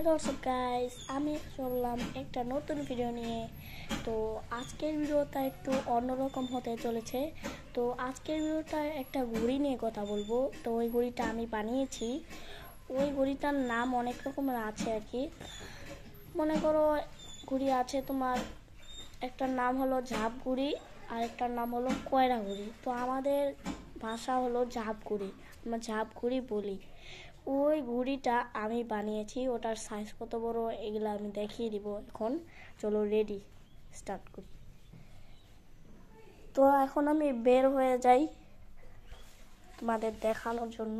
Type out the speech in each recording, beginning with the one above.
Hello guys, আমি চললাম একটা নতুন ভিডিও নিয়ে। তো আজকের ভিডিওটা একটু অন্যরকম হতে চলেছে। তো আজকের ভিডিওটা একটা ঘড়ি নিয়ে কথা বলবো। তো ওই ঘড়িটা আমি বানিয়েছি। ওই ঘড়িটার নাম অনেক রকমের আছে আর কি। মনে করো ঘড়ি আছে তোমার, একটার নাম হলো ঝাপ ঘড়ি আর একটার নাম হলো কয়রা ঘড়ি। তো আমাদের ভাষা হলো ঝাপ ঘড়ি, আমরা ঝাপ ঘড়ি বলি। ওই ঘড়িটা আমি বানিয়েছি, ওটার সাইজ কত বড় এগুলো আমি দেখিয়ে দিব এখন। চলো রেডি, স্টার্ট করি। তো এখন আমি বের হয়ে যাই তোমাদের দেখানোর জন্য।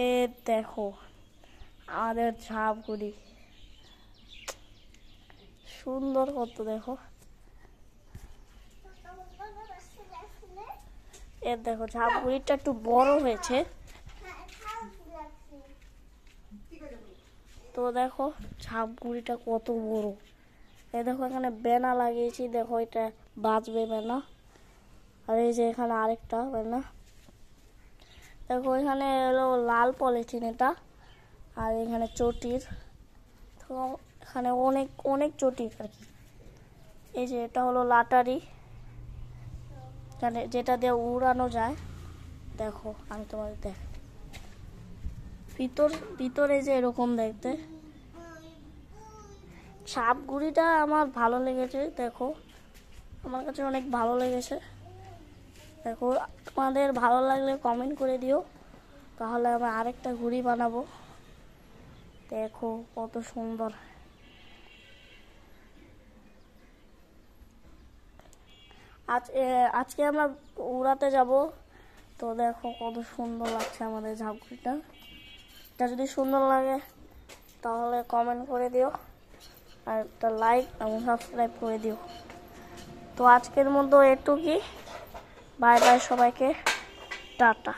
এ দেখো আমাদের ঝাপ ঘড়ি, সুন্দর কত দেখো। এর দেখো ঝাপ ঘড়িটা একটু বড় হয়েছে। তো দেখো ঝাপ ঘড়িটা কত বড়। এই দেখো এখানে বেনা লাগিয়েছি, দেখো এটা বাজবে বেনা। আর এই যে এখানে আরেকটা বেনা, দেখো এখানে হলো লাল পলিথিন এটা। আর এখানে চটির, তো এখানে অনেক অনেক চটির আর কি। এই যে এটা হলো লাটারি, যেটা দিয়ে উড়ানো যায়। দেখো আমি তোমাদের দেখ, ভিতরে যে এরকম দেখতে। সাপ ঘুড়িটা আমার ভালো লেগেছে, দেখো আমার কাছে অনেক ভালো লেগেছে। দেখো তোমাদের ভালো লাগলে কমেন্ট করে দিও, তাহলে আমি আরেকটা ঘুড়ি বানাবো। দেখো কত সুন্দর। আজকে আমরা উড়াতে যাব। তো দেখো কত সুন্দর লাগছে আমাদের ঝাপঘুড়িটা। এটা যদি সুন্দর লাগে তাহলে কমেন্ট করে দিও, আর একটা লাইক এবং সাবস্ক্রাইব করে দিও। তো আজকের মতো এটুকুই। বাই বাই সবাইকে, টাটা।